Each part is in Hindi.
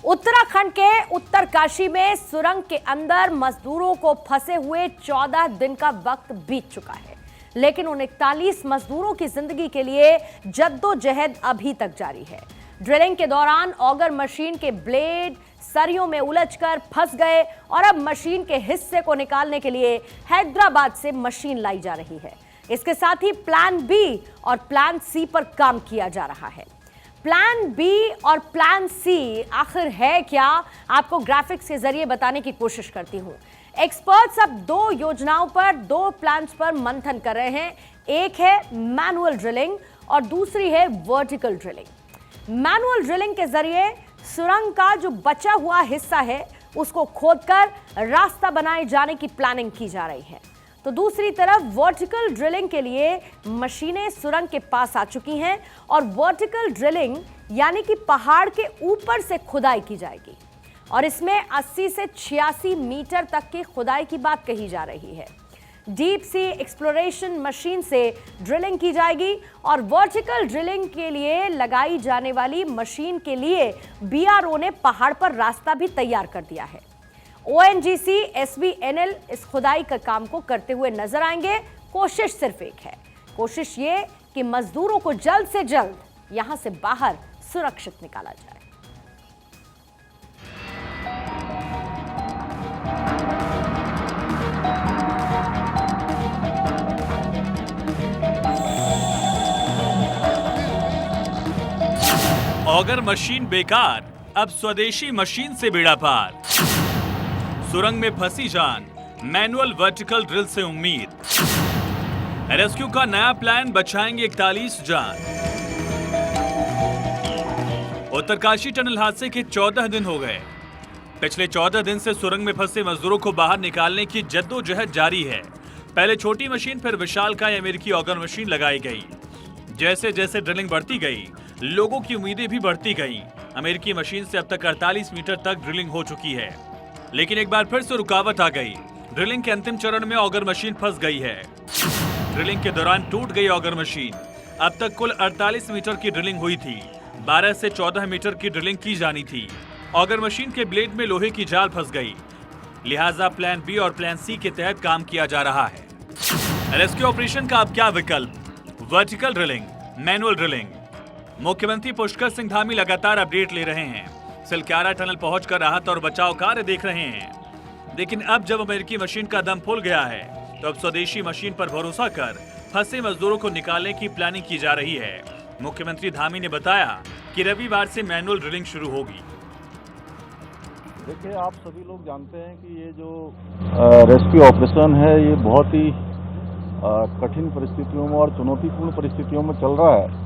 उत्तराखंड के उत्तरकाशी में सुरंग के अंदर मजदूरों को फंसे हुए 14 दिन का वक्त बीत चुका है, लेकिन उन 41 मजदूरों की जिंदगी के लिए जद्दोजहद अभी तक जारी है। ड्रिलिंग के दौरान ऑगर मशीन के ब्लेड सरियों में उलझकर फंस गए और अब मशीन के हिस्से को निकालने के लिए हैदराबाद से मशीन लाई जा रही है। इसके साथ ही प्लान बी और प्लान सी पर काम किया जा रहा है। प्लान बी और प्लान सी आखिर है क्या, आपको ग्राफिक्स के जरिए बताने की कोशिश करती हूं। एक्सपर्ट्स अब दो योजनाओं पर, दो प्लान्स पर मंथन कर रहे हैं। एक है मैनुअल ड्रिलिंग और दूसरी है वर्टिकल ड्रिलिंग। मैनुअल ड्रिलिंग के जरिए सुरंग का जो बचा हुआ हिस्सा है उसको खोदकर रास्ता बनाए जाने की प्लानिंग की जा रही है, तो दूसरी तरफ वर्टिकल ड्रिलिंग के लिए मशीनें सुरंग के पास आ चुकी हैं और वर्टिकल ड्रिलिंग यानी कि पहाड़ के ऊपर से खुदाई की जाएगी और इसमें 80 से 86 मीटर तक की खुदाई की बात कही जा रही है। डीप सी एक्सप्लोरेशन मशीन से ड्रिलिंग की जाएगी और वर्टिकल ड्रिलिंग के लिए लगाई जाने वाली मशीन के लिए बीआरओ ने पहाड़ पर रास्ता भी तैयार कर दिया है। ओएनजीसी, एसबीएनएल इस खुदाई का काम को करते हुए नजर आएंगे। कोशिश सिर्फ एक है, कोशिश ये कि मजदूरों को जल्द से जल्द यहां से बाहर सुरक्षित निकाला जाए। ऑगर मशीन बेकार, अब स्वदेशी मशीन से बेड़ा पार। सुरंग में फंसी जान, मैनुअल वर्टिकल ड्रिल से उम्मीद। रेस्क्यू का नया प्लान, बचाएंगे 41 जान। उत्तरकाशी टनल हादसे के 14 दिन हो गए। पिछले 14 दिन से सुरंग में फंसे मजदूरों को बाहर निकालने की जद्दोजहद जारी है। पहले छोटी मशीन, फिर विशालकाय अमेरिकी ऑगर मशीन लगाई गई। जैसे जैसे ड्रिलिंग बढ़ती गई, लोगों की उम्मीदें भी बढ़ती गई। अमेरिकी मशीन से अब तक 48 मीटर तक ड्रिलिंग हो चुकी है, लेकिन एक बार फिर से रुकावट आ गई। ड्रिलिंग के अंतिम चरण में ऑगर मशीन फंस गई है। ड्रिलिंग के दौरान टूट गई ऑगर मशीन। अब तक कुल 48 मीटर की ड्रिलिंग हुई थी। 12 से 14 मीटर की ड्रिलिंग की जानी थी। ऑगर मशीन के ब्लेड में लोहे की जाल फंस गई, लिहाजा प्लान बी और प्लान सी के तहत काम किया जा रहा है। रेस्क्यू ऑपरेशन का अब क्या विकल्प? Vertical drilling, manual drilling. मुख्यमंत्री पुष्कर सिंह धामी लगातार अपडेट ले रहे हैं। सिलक्यारा टनल पहुंचकर राहत और बचाव कार्य देख रहे हैं, लेकिन अब जब अमेरिकी मशीन का दम फूल गया है तो अब स्वदेशी मशीन पर भरोसा कर फंसे मजदूरों को निकालने की प्लानिंग की जा रही है। मुख्यमंत्री धामी ने बताया कि रविवार से मैनुअल ड्रिलिंग शुरू होगी। देखिए, आप सभी लोग जानते हैं कि ये जो रेस्क्यू ऑपरेशन है ये बहुत ही कठिन परिस्थितियों में और चुनौतीपूर्ण परिस्थितियों में चल रहा है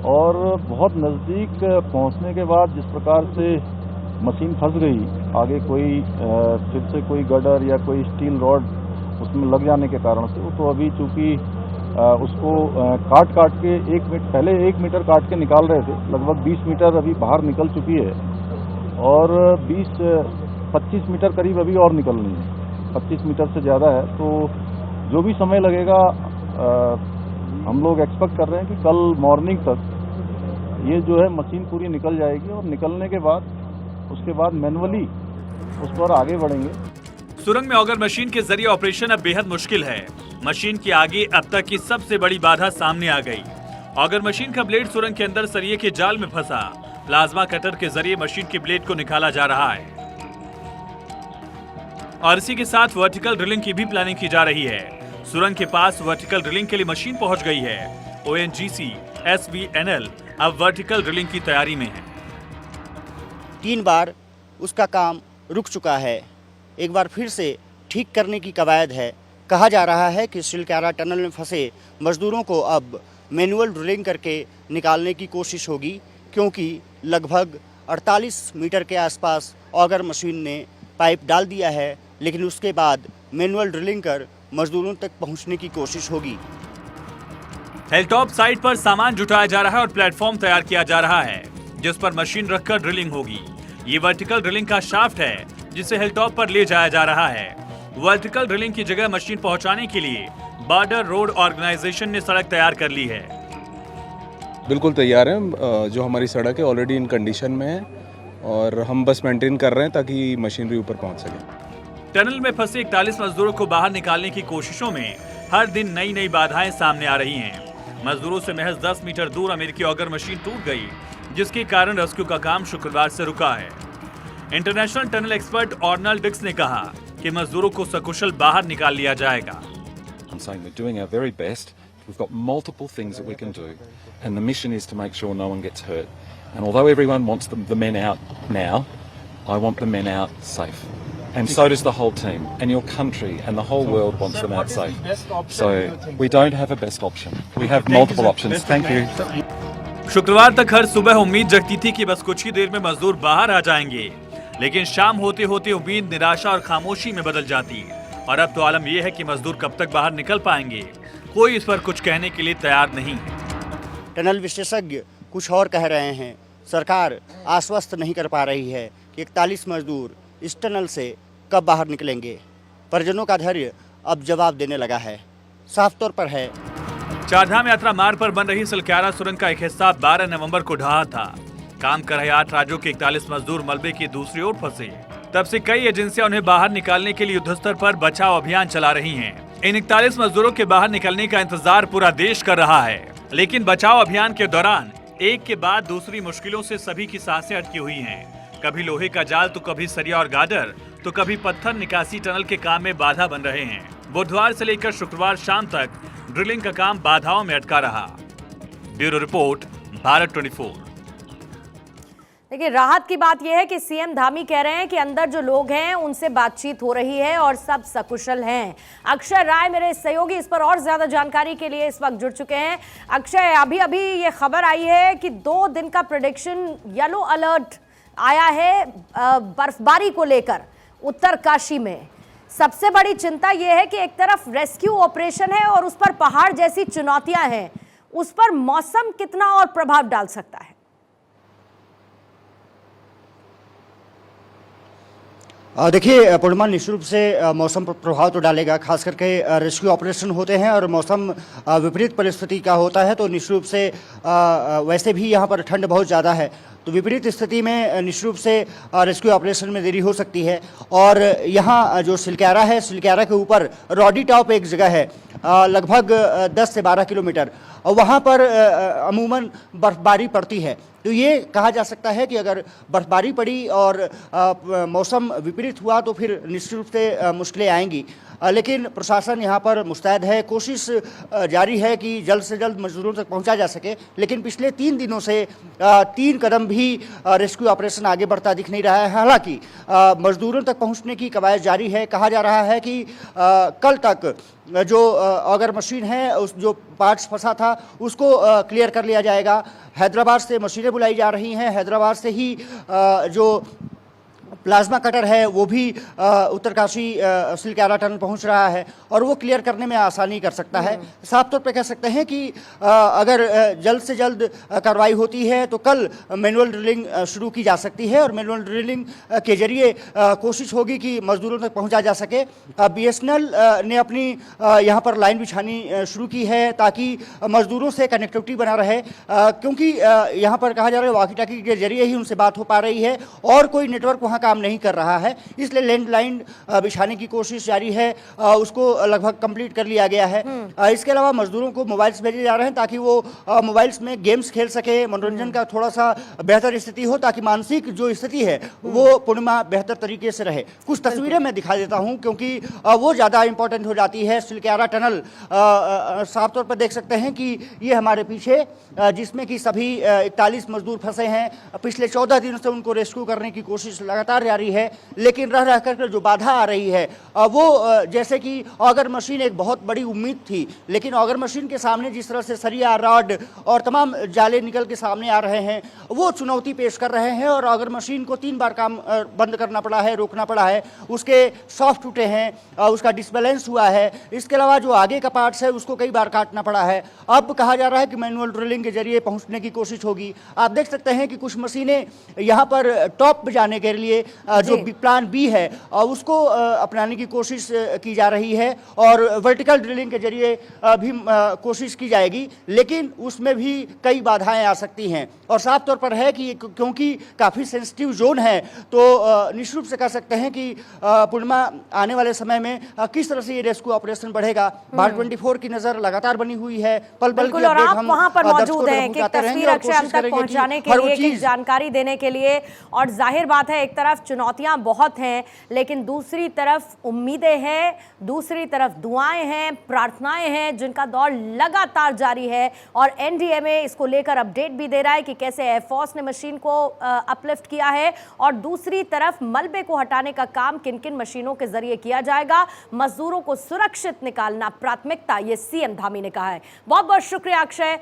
और बहुत नज़दीक पहुंचने के बाद जिस प्रकार से मशीन फंस गई, आगे कोई फिर से कोई गडर या कोई स्टील रॉड उसमें लग जाने के कारण से, वो तो अभी चूंकि उसको काट के पहले 1 मीटर काट के निकाल रहे थे, लगभग 20 मीटर अभी बाहर निकल चुकी है और 20-25 मीटर करीब अभी और निकलनी है। 25 मीटर से ज़्यादा है, तो जो भी समय लगेगा हम लोग एक्सपेक्ट कर रहे हैं कि कल मॉर्निंग तक ये जो है मशीन पूरी निकल जाएगी और निकलने के बाद उसके बाद मैनुअली उस पर आगे बढ़ेंगे। सुरंग में ऑगर मशीन के जरिए ऑपरेशन अब बेहद मुश्किल है। मशीन के आगे अब तक की सबसे बड़ी बाधा सामने आ गई। ऑगर मशीन का ब्लेड सुरंग के अंदर सरिये के जाल में फंसा। प्लाज्मा कटर के जरिए मशीन के ब्लेड को निकाला जा रहा है और इसी के साथ वर्टिकल ड्रिलिंग की भी प्लानिंग की जा रही है। सुरंग के पास वर्टिकल ड्रिलिंग के लिए मशीन पहुंच गई है। ओएनजीसी, एसबीएनएल अब वर्टिकल ड्रिलिंग की तैयारी में है। 3 बार उसका काम रुक चुका है, एक बार फिर से ठीक करने की कवायद है। कहा जा रहा है कि सिलक्यारा टनल में फंसे मजदूरों को अब मैनुअल ड्रिलिंग करके निकालने की कोशिश होगी, क्योंकि लगभग 48 मीटर के आसपास ऑगर मशीन ने पाइप डाल दिया है, लेकिन उसके बाद मैनुअल ड्रिलिंग कर मजदूरों तक पहुंचने की कोशिश होगी। हिलटॉप साइट पर सामान जुटाया जा रहा है और प्लेटफॉर्म तैयार किया जा रहा है, जिस पर मशीन रखकर ड्रिलिंग होगी। ये वर्टिकल ड्रिलिंग का शाफ्ट है जिसे हिलटॉप पर ले जाया जा रहा है। वर्टिकल ड्रिलिंग की जगह मशीन पहुंचाने के लिए बॉर्डर रोड ऑर्गेनाइजेशन ने सड़क तैयार कर ली है। बिल्कुल तैयार है। जो हमारी सड़क है ऑलरेडी इन कंडीशन में है और हम बस मेंटेन कर रहे हैं ताकि मशीनरी ऊपर पहुंच सके। टनल में फंसे 41 मजदूरों को बाहर निकालने की कोशिशों में हर दिन नई नई बाधाएं सामने आ रही हैं। मजदूरों से महज 10 मीटर दूर अमेरिकी ऑगर मशीन टूट गई, जिसके कारण रेस्क्यू का काम शुक्रवार से रुका है। इंटरनेशनल टनल एक्सपर्ट ऑर्नल्ड डिक्स ने कहा कि मजदूरों को सकुशल बाहर निकाल लिया जाएगा। I'm saying we're doing our very best. We've got multiple things that we can do, and the mission is to make sure no one gets hurt. And although everyone wants the men out now, I want the men out safe. And so does the whole team, and your country, and the whole world wants them out safe. So we don't have a best option. We have multiple options. Thank you. शुक्रवार तक हर सुबह उम्मीद जगती थी कि बस कुछ ही देर में मजदूर बाहर आ जाएंगे, लेकिन शाम होते होते उम्मीद निराशा और खामोशी में बदल जाती। और अब तो आलम यह है कि मजदूर कब तक बाहर निकल पाएंगे, कोई इस पर कुछ कहने के लिए तैयार नहीं है। टनल विशेषज्ञ कुछ और कह रहे हैं। सरकार आश्वस्त नहीं कर पा रही है कि 41 मजदूर इस टनल से कब बाहर निकलेंगे। परिजनों का धैर्य अब जवाब देने लगा है। साफ तौर पर है, चारधाम यात्रा मार्ग पर बन रही सिलक्यारा सुरंग का एक हिस्सा 12 नवंबर को ढहा था। काम कर रहे 8 राज्यों के 41 मजदूर मलबे की दूसरी ओर फंसे। तब से कई एजेंसियां उन्हें बाहर निकालने के लिए युद्धस्तर पर बचाव अभियान चला रही हैं। इन 41 मजदूरों के बाहर निकलने का इंतजार पूरा देश कर रहा है, लेकिन बचाव अभियान के दौरान एक के बाद दूसरी मुश्किलों से सभी की सांसें अटकी हुई हैं। कभी लोहे का जाल, तो कभी सरिया और गार्डर, तो कभी पत्थर निकासी टनल के काम में बाधा बन रहे हैं। बुधवार से लेकर शुक्रवार शाम तक ड्रिलिंग का काम बाधाओं में अटका रहा। Bureau report, Bharat 24। देखिए, राहत की बात यह है कि सीएम धामी कह रहे हैं कि अंदर जो लोग हैं उनसे बातचीत हो रही है और सब सकुशल हैं। अक्षय राय मेरे सहयोगी इस पर और ज्यादा जानकारी के लिए इस वक्त जुड़ चुके हैं। अक्षय, अभी अभी ये खबर आई है कि 2 दिन का प्रेडिक्शन येलो अलर्ट आया है बर्फबारी को लेकर उत्तरकाशी में। सबसे बड़ी चिंता यह है कि एक तरफ रेस्क्यू ऑपरेशन है और उस पर पहाड़ जैसी चुनौतियां हैं, उस पर मौसम कितना और प्रभाव डाल सकता है? देखिए पूर्णिमा, निश्चित रूप से मौसम पर प्रभाव तो डालेगा। खास करके रेस्क्यू ऑपरेशन होते हैं और मौसम विपरीत परिस्थिति का होता है तो निश्चित रूप से वैसे भी यहाँ पर ठंड बहुत ज़्यादा है, तो विपरीत स्थिति में निश्चित रूप से रेस्क्यू ऑपरेशन में देरी हो सकती है। और यहाँ जो सिलक्यारा है, सिलक्यारा के ऊपर रॉडी टॉप एक जगह है लगभग 10 से 12 किलोमीटर, और वहाँ पर अमूमन बर्फबारी पड़ती है। तो ये कहा जा सकता है कि अगर बर्फबारी पड़ी और मौसम विपरीत हुआ तो फिर निश्चित रूप से मुश्किलें आएंगी। लेकिन प्रशासन यहाँ पर मुस्तैद है, कोशिश जारी है कि जल्द से जल्द मजदूरों तक पहुँचा जा सके। लेकिन पिछले 3 दिनों से 3 कदम भी रेस्क्यू ऑपरेशन आगे बढ़ता दिख नहीं रहा है। हालांकि मजदूरों तक पहुँचने की कवायद जारी है। कहा जा रहा है कि कल तक जो ऑगर मशीन है, उस जो पार्ट्स फंसा था उसको क्लियर कर लिया जाएगा। हैदराबाद से मशीनें बुलाई जा रही हैं। हैदराबाद से ही जो प्लाज्मा कटर है वो भी उत्तरकाशी सिलक्यारा टनल पहुंच रहा है और वो क्लियर करने में आसानी कर सकता है। साफ तौर पे कह सकते हैं कि अगर जल्द से जल्द कार्रवाई होती है तो कल मैनुअल ड्रिलिंग शुरू की जा सकती है और मैनुअल ड्रिलिंग के जरिए कोशिश होगी कि मजदूरों तक पहुंचा जा सके। बीएसएनएल ने अपनी यहाँ पर लाइन बिछानी शुरू की है ताकि मजदूरों से कनेक्टिविटी बना रहे, क्योंकि यहाँ पर कहा जा रहा है वॉकी टॉकी के जरिए ही उनसे बात हो पा रही है और कोई नेटवर्क वहाँ काम नहीं कर रहा है। इसलिए लैंडलाइन बिछाने की कोशिश जारी है, उसको लगभग कंप्लीट कर लिया गया है। इसके अलावा मजदूरों को मोबाइल्स भेजे जा रहे हैं ताकि वो मोबाइल्स में गेम्स खेल सके, मनोरंजन का थोड़ा सा बेहतर स्थिति हो ताकि मानसिक जो स्थिति है वो पूर्णिमा बेहतर तरीके से रहे। कुछ तस्वीरें मैं दिखा देता हूं क्योंकि वो ज़्यादा इंपॉर्टेंट हो जाती है। सिलक्यारा टनल साफ तौर पर देख सकते हैं कि ये हमारे पीछे जिसमें कि सभी 41 मजदूर फंसे हैं। पिछले 14 दिनों से उनको रेस्क्यू करने की कोशिश लगातार जारी है, लेकिन रह रह कर जो बाधा आ रही है वो जैसे कि ऑगर मशीन एक बहुत बड़ी उम्मीद थी, लेकिन ऑगर मशीन के सामने जिस तरह से सरिया, रॉड और तमाम जाले निकल के सामने आ रहे हैं वो चुनौती पेश कर रहे हैं। और ऑगर मशीन को 3 बार काम बंद करना पड़ा है, रोकना पड़ा है, उसके सॉफ्ट टूटे हैं, उसका डिसबैलेंस हुआ है। इसके अलावा जो आगे का पार्ट्स है उसको कई बार काटना पड़ा है। अब कहा जा रहा है कि मैनुअल ड्रिलिंग के जरिए पहुंचने की कोशिश होगी। आप देख सकते हैं कि कुछ मशीनें यहाँ पर टॉप जाने के लिए लिए जो प्लान बी है उसको अपनाने की कोशिश की जा रही है और वर्टिकल ड्रिलिंग के जरिए भी कोशिश की जाएगी, लेकिन उसमें भी कई बाधाएं आ सकती हैं। और साफ तौर पर है कि क्योंकि काफ़ी सेंसिटिव जोन है, तो निश्चित रूप से कह सकते हैं कि पूर्णिमा आने वाले समय में किस तरह से ये रेस्क्यू ऑपरेशन बढ़ेगा। भारत 24 की नज़र लगातार बनी हुई है, पल पल की और अपडेट आप हम वहां पर दर्शकों मौजूद तक हैं कि पहुंचाते रहेंगे तस्वीर और अक्षय कोशिश हम तक करेंगे कि पहुंचाने के हर वो लिए, कि चीज़ जानकारी देने के लिए। और जाहिर बात है, एक तरफ चुनौतियां बहुत हैं, लेकिन दूसरी तरफ उम्मीदें हैं, दूसरी तरफ दुआएं हैं, प्रार्थनाएं हैं, जिनका दौर लगातार जारी है। और एनडीएमए इसको लेकर अपडेट भी दे रहा है कि कैसे एयरफोर्स ने मशीन को अपलिफ्ट किया है और दूसरी तरफ मलबे को हटाने का काम किन किन मशीनों के जरिए किया जाएगा। मजदूरों को सुरक्षित निकालना प्राथमिकता, ये सीएम धामी ने कहा है। बहुत बहुत शुक्रिया अक्षय।